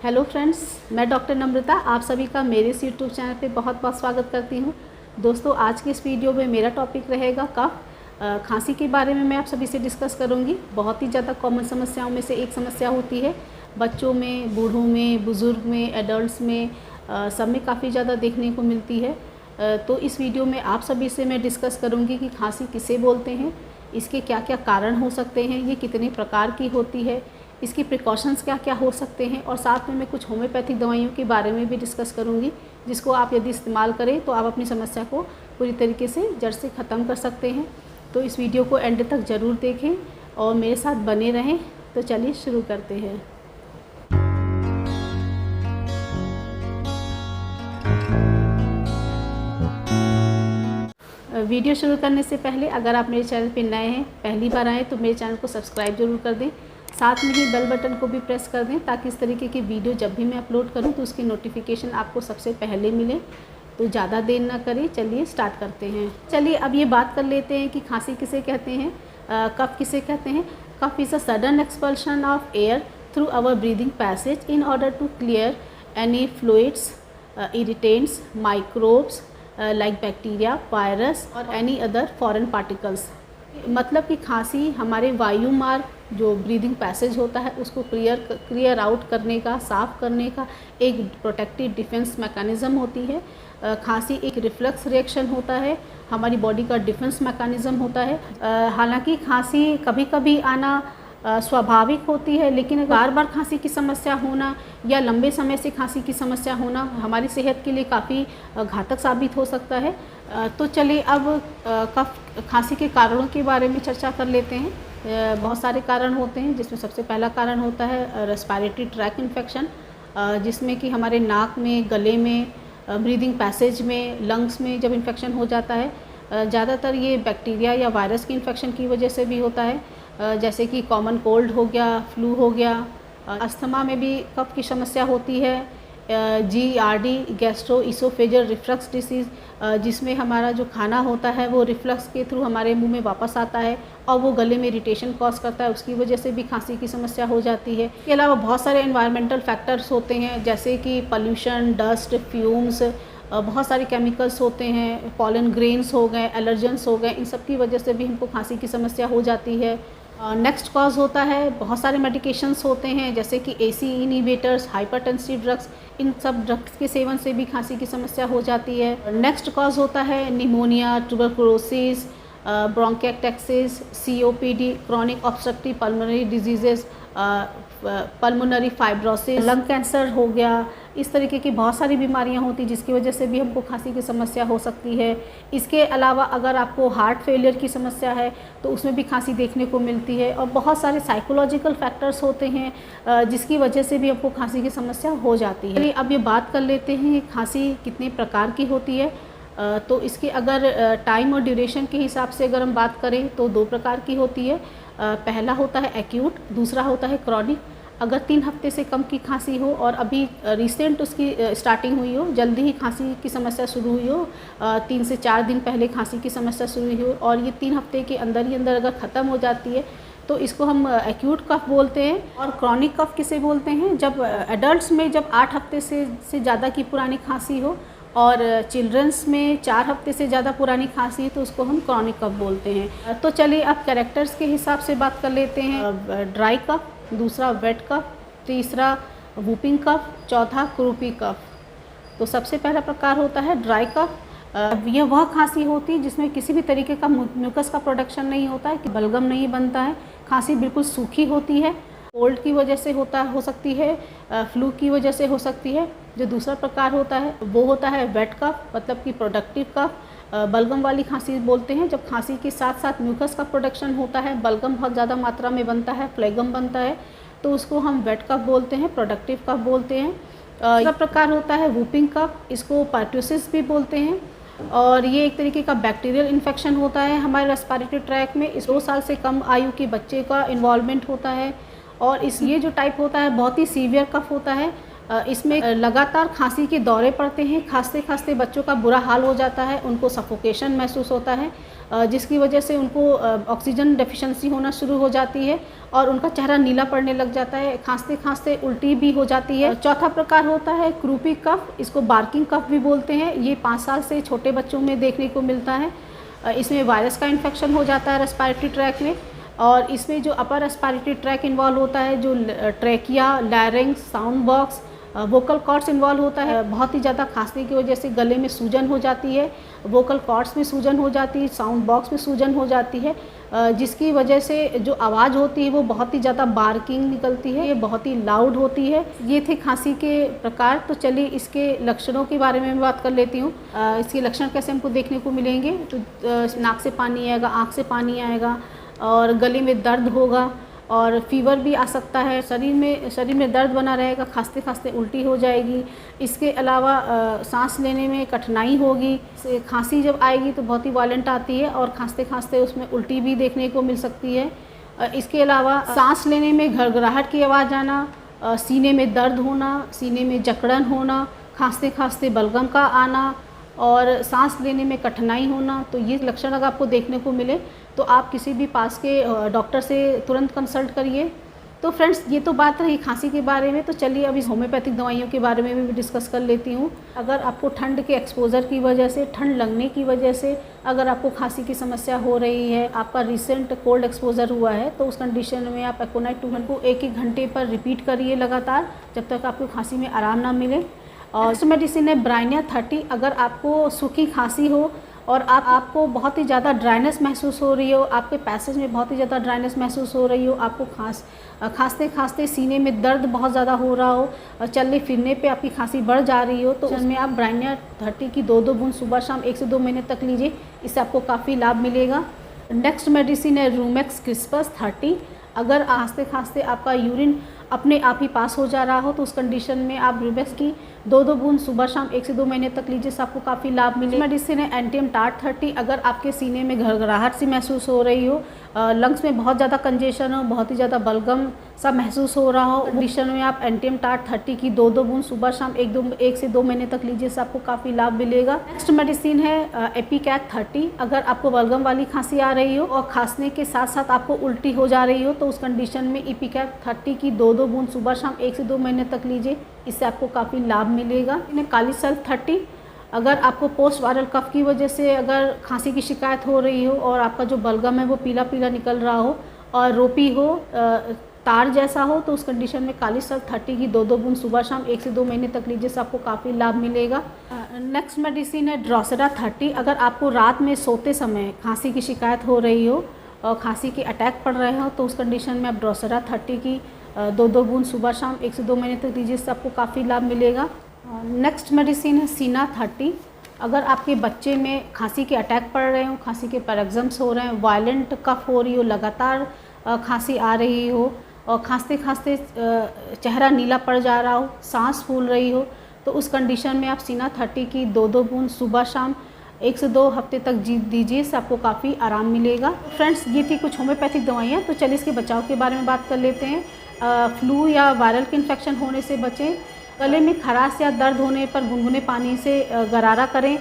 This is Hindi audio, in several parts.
हेलो फ्रेंड्स, मैं डॉक्टर नम्रता आप सभी का मेरे इस यूट्यूब चैनल पे बहुत बहुत स्वागत करती हूँ। दोस्तों, आज के इस वीडियो में मेरा टॉपिक रहेगा कफ खांसी के बारे में मैं आप सभी से डिस्कस करूँगी। बहुत ही ज़्यादा कॉमन समस्याओं में से एक समस्या होती है। बच्चों में, बूढ़ों में, बुज़ुर्ग में, एडल्ट्स में, सब में काफ़ी ज़्यादा देखने को मिलती है। तो इस वीडियो में आप सभी से मैं डिस्कस करूँगी कि खांसी किसे बोलते हैं, इसके क्या क्या कारण हो सकते हैं, ये कितने प्रकार की होती है, इसकी प्रिकॉशंस क्या क्या हो सकते हैं, और साथ में मैं कुछ होम्योपैथिक दवाइयों के बारे में भी डिस्कस करूंगी, जिसको आप यदि इस्तेमाल करें तो आप अपनी समस्या को पूरी तरीके से जड़ से ख़त्म कर सकते हैं। तो इस वीडियो को एंड तक ज़रूर देखें और मेरे साथ बने रहें। तो चलिए शुरू करते हैं। वीडियो शुरू करने से पहले अगर आप मेरे चैनल पर नए हैं, पहली बार आएँ, तो मेरे चैनल को सब्सक्राइब ज़रूर कर दें। साथ में ही बेल बटन को भी प्रेस कर दें ताकि इस तरीके की वीडियो जब भी मैं अपलोड करूं तो उसकी नोटिफिकेशन आपको सबसे पहले मिले। तो ज़्यादा देर ना करें, चलिए स्टार्ट करते हैं। चलिए अब ये बात कर लेते हैं कि खांसी किसे कहते हैं, कफ किसे कहते हैं। Cough is a sudden expulsion of air through our breathing passage in order to clear any fluids, irritants, microbes like bacteria, virus और एनी अदर फॉरेन पार्टिकल्स। मतलब कि खांसी हमारे वायु मार्ग, जो ब्रीदिंग पैसेज होता है, उसको क्लियर आउट करने का, साफ़ करने का एक प्रोटेक्टिव डिफेंस मैकेनिज़्म होती है। खांसी एक रिफ्लेक्स रिएक्शन होता है, हमारी बॉडी का डिफेंस मैकेनिज़्म होता है। हालांकि खांसी कभी कभी आना स्वाभाविक होती है, लेकिन बार बार खांसी की समस्या होना या लंबे समय से खांसी की समस्या होना हमारी सेहत के लिए काफ़ी घातक साबित हो सकता है। तो चलिए अब कफ खांसी के कारणों के बारे में चर्चा कर लेते हैं। बहुत सारे कारण होते हैं, जिसमें सबसे पहला कारण होता है रेस्पिरेटरी ट्रैक इन्फेक्शन, जिसमें कि हमारे नाक में, गले में, ब्रीदिंग पैसेज में, लंग्स में जब इन्फेक्शन हो जाता है। ज़्यादातर ये बैक्टीरिया या वायरस की इन्फेक्शन की वजह से भी होता है, जैसे कि कॉमन कोल्ड हो गया, फ्लू हो गया। अस्थमा में भी कफ की समस्या होती है। GERD, gastro oesophageal reflux disease, जिसमें हमारा जो खाना होता है वो रिफ्लक्स के थ्रू हमारे मुंह में वापस आता है और वो गले में इरिटेशन कॉज करता है, उसकी वजह से भी खांसी की समस्या हो जाती है। इसके अलावा बहुत सारे एनवायरमेंटल फैक्टर्स होते हैं, जैसे कि पॉल्यूशन, डस्ट, फ्यूम्स, बहुत सारे केमिकल्स होते हैं, पॉलन ग्रेन्स हो गए, एलर्जेंस हो गए, इन सब की वजह से भी हमको खांसी की समस्या हो जाती है। नेक्स्ट कॉज होता है, बहुत सारे मेडिकेशंस होते हैं, जैसे कि AC इनहिबिटर्स, हाइपरटेंसिव ड्रग्स, इन सब ड्रग्स के सेवन से भी खांसी की समस्या हो जाती है। नेक्स्ट कॉज होता है pneumonia, tuberculosis, bronchiectasis, COPD, chronic obstructive pulmonary diseases, pulmonary fibrosis, lung cancer हो गया। इस तरीके की बहुत सारी बीमारियां होती जिसकी वजह से भी हमको खांसी की समस्या हो सकती है। इसके अलावा अगर आपको हार्ट फेलियर की समस्या है तो उसमें भी खांसी देखने को मिलती है, और बहुत सारे साइकोलॉजिकल फैक्टर्स होते हैं जिसकी वजह से भी हमको खांसी की समस्या हो जाती है। चलिए अब ये बात कर लेते हैं खांसी कितने प्रकार की होती है। तो इसके अगर टाइम और ड्यूरेशन के हिसाब से अगर हम बात करें तो दो प्रकार की होती है। पहला होता है एक्यूट, दूसरा होता है क्रॉनिक। अगर 3 हफ्ते से कम की खांसी हो और अभी रिसेंट उसकी स्टार्टिंग हुई हो, जल्दी ही खांसी की समस्या शुरू हुई हो, 3 से 4 दिन पहले खांसी की समस्या शुरू हुई हो और ये 3 हफ्ते के अंदर ही अंदर अगर ख़त्म हो जाती है तो इसको हम एक्यूट कफ बोलते हैं। और क्रॉनिक कफ किसे बोलते हैं, जब एडल्ट्स में जब 8 हफ्ते से ज़्यादा की पुरानी खांसी हो और चिल्ड्रंस में 4 हफ्ते से ज़्यादा पुरानी खांसी है तो उसको हम क्रॉनिक कफ बोलते हैं। तो चलिए अब कैरेक्टर्स के हिसाब से बात कर लेते हैं। ड्राई कफ, दूसरा वेट कफ, तीसरा वूपिंग कफ, चौथा क्रूपी कफ। तो सबसे पहला प्रकार होता है ड्राई कफ। यह वह खांसी होती है जिसमें किसी भी तरीके का म्यूकस का प्रोडक्शन नहीं होता है, कि बलगम नहीं बनता है, खांसी बिल्कुल सूखी होती है। कोल्ड की वजह से हो सकती है, फ्लू की वजह से हो सकती है। जो दूसरा प्रकार होता है वो होता है वेट कफ, मतलब कि प्रोडक्टिव कफ, बलगम वाली खांसी बोलते हैं। जब खांसी के साथ साथ म्यूकस का प्रोडक्शन होता है, बलगम बहुत ज़्यादा मात्रा में बनता है, फ्लेगम बनता है, तो उसको हम वेट कफ बोलते हैं, प्रोडक्टिव कफ बोलते हैं। दूसरा प्रकार होता है वूपिंग कफ, इसको पर्ट्यूसिस भी बोलते हैं, और ये एक तरीके का बैक्टीरियल इन्फेक्शन होता है हमारे रेस्पिरेटरी ट्रैक में। इस 2 साल से कम आयु के बच्चे का इन्वॉल्वमेंट होता है, और ये जो टाइप होता है बहुत ही सीवियर कफ होता है। इसमें लगातार खांसी के दौरे पड़ते हैं, खांसते खांसते बच्चों का बुरा हाल हो जाता है, उनको सफोकेशन महसूस होता है। जिसकी वजह से उनको ऑक्सीजन डेफिशिएंसी होना शुरू हो जाती है और उनका चेहरा नीला पड़ने लग जाता है, खांसते खांसते उल्टी भी हो जाती है। चौथा प्रकार होता है क्रूपी कफ, इसको बार्किंग कफ भी बोलते हैं। ये 5 साल से छोटे बच्चों में देखने को मिलता है। इसमें वायरस का इन्फेक्शन हो जाता है रेस्पिरेटरी ट्रैक में, और इसमें जो अपर रेस्पिरेटरी ट्रैक इन्वॉल्व होता है, जो trachea, larynx, sound box, vocal cords involve होता है। बहुत ही ज़्यादा खांसने की वजह से गले में सूजन हो जाती है, वोकल कॉर्ड्स में सूजन हो जाती है, साउंड बॉक्स में सूजन हो जाती है, जिसकी वजह से जो आवाज़ होती है वो बहुत ही ज़्यादा बार्किंग निकलती है, ये बहुत ही लाउड होती है। ये थे खांसी के प्रकार। तो चलिए इसके लक्षणों के बारे में बात कर लेती हूँ। इसके लक्षण कैसे हमको देखने को मिलेंगे, तो नाक से पानी आएगा, आँख से पानी आएगा, और गले में दर्द होगा, और फीवर भी आ सकता है। शरीर में दर्द बना रहेगा, खांसते खांसते उल्टी हो जाएगी। इसके अलावा सांस लेने में कठिनाई होगी। खांसी जब आएगी तो बहुत ही वायलेंट आती है, और खांसते खांसते उसमें उल्टी भी देखने को मिल सकती है। इसके अलावा सांस लेने में घरघराहट की आवाज़ आना, सीने में दर्द होना, सीने में जकड़न होना, खांसते खांसते बलगम का आना, और सांस लेने में कठिनाई होना। तो ये लक्षण अगर आपको देखने को मिले तो आप किसी भी पास के डॉक्टर से तुरंत कंसल्ट करिए। तो फ्रेंड्स, ये तो बात रही खांसी के बारे में। तो चलिए अभी होम्योपैथिक दवाइयों के बारे में भी डिस्कस कर लेती हूँ। अगर आपको ठंड के एक्सपोज़र की वजह से, ठंड लगने की वजह से अगर आपको खांसी की समस्या हो रही है, आपका रिसेंट कोल्ड एक्सपोज़र हुआ है, तो उस कंडीशन में आप एकोनाइट 200 को 1-1 घंटे पर रिपीट करिए लगातार, जब तक आपको खांसी में आराम ना मिले। और नेक्स्ट मेडिसिन है ब्राइनिया 30। अगर आपको सूखी खांसी हो और आपको बहुत ही ज़्यादा ड्राइनेस महसूस हो रही हो, आपके पैसेज में बहुत ही ज़्यादा ड्राइनेस महसूस हो रही हो, आपको खांसते खांसते सीने में दर्द बहुत ज़्यादा हो रहा हो, और चलने फिरने पे आपकी खांसी बढ़ जा रही हो, तो उसमें आप ब्राइनिया 30 की 2-2 बूंद सुबह शाम 1 से 2 महीने तक लीजिए। इससे आपको काफ़ी लाभ मिलेगा। नेक्स्ट मेडिसिन है रूमेक्स क्रिस्पस 30। अगर खांसते खांसते आपका यूरिन अपने आप ही पास हो जा रहा हो, तो उस कंडीशन में आप रूमेक्स की 2-2 बूंद सुबह शाम 1 से 2 महीने तक लीजिए, इससे आपको काफ़ी लाभ मिलेगा। मेडिसिन है एंटियम टार्ट 30। अगर आपके सीने में घरघराहट सी महसूस हो रही हो, लंग्स में बहुत ज़्यादा कंजेशन हो, बहुत ही ज़्यादा बलगम सा महसूस हो रहा हो, कंडीशन में आप एंटियम टार्ट 30 की 2-2 बूंद सुबह शाम 1 से 2 महीने तक लीजिए, इससे आपको काफ़ी लाभ मिलेगा। नेक्स्ट मेडिसिन है एपिकैट 30। अगर आपको बलगम वाली खांसी आ रही हो और खांसने के साथ साथ आपको उल्टी हो जा रही हो, तो उस कंडीशन में एपिकैट 30 की 2-2 बूंद सुबह शाम 1 से 2 महीने तक लीजिए, इससे आपको काफ़ी लाभ मिलेगा। Kali sulph 30। अगर आपको पोस्ट वायरल कफ की वजह से अगर खांसी की शिकायत हो रही हो, और आपका जो बलगम है वो पीला पीला निकल रहा हो, और रोपी हो, तार जैसा हो, तो उस कंडीशन में काली सल्फ 30 की 2-2 बूंद सुबह शाम 1 से 2 महीने तक लीजिए, इससे आपको काफ़ी लाभ मिलेगा। नेक्स्ट मेडिसिन है ड्रोसेरा 30। अगर आपको रात में सोते समय खांसी की शिकायत हो रही हो और खांसी के अटैक पड़ रहे हो, तो उस कंडीशन में आप ड्रोसेरा 30 की 2-2 बूंद सुबह शाम 1 से 2 महीने तक दीजिए, इससे आपको काफ़ी लाभ मिलेगा। नेक्स्ट मेडिसिन है सीना 30। अगर आपके बच्चे में खांसी के अटैक पड़ रहे हो, खांसी के पैराग्जम्स हो रहे हैं, वायलेंट कफ हो रही हो, लगातार खांसी आ रही हो, और खांसते खांसते चेहरा नीला पड़ जा रहा हो, सांस फूल रही हो, तो उस कंडीशन में आप सीना 30 की 2-2 बूंद सुबह शाम 1 से 2 हफ्ते तक दीजिए, इससे आपको काफ़ी आराम मिलेगा। फ्रेंड्स, ये थी कुछ होम्योपैथिक दवाइयाँ। तो चलिए इसके बचाव के बारे में बात कर लेते हैं। फ्लू या वायरल के इन्फेक्शन होने से बचें। गले में खराश या दर्द होने पर गुनगुने पानी से गरारा करें।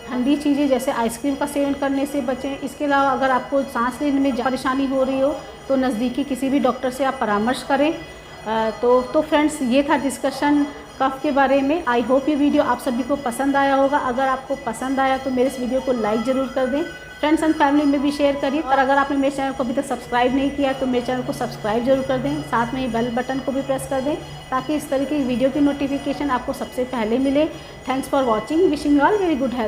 ठंडी चीज़ें जैसे आइसक्रीम का सेवन करने से बचें। इसके अलावा अगर आपको सांस लेने में परेशानी हो रही हो, तो नज़दीकी किसी भी डॉक्टर से आप परामर्श करें। तो फ्रेंड्स, ये था डिस्कशन कफ के बारे में। आई होप ये वीडियो आप सभी को पसंद आया होगा। अगर आपको पसंद आया तो मेरे इस वीडियो को लाइक ज़रूर कर दें, फ्रेंड्स एंड फैमिली में भी शेयर करिए। और अगर आपने मेरे चैनल को अभी तक सब्सक्राइब नहीं किया तो मेरे चैनल को सब्सक्राइब जरूर कर दें, साथ में ही बेल बटन को भी प्रेस कर दें, ताकि इस तरह की वीडियो की नोटिफिकेशन आपको सबसे पहले मिले। Thanks for watching. Wishing you all very good health.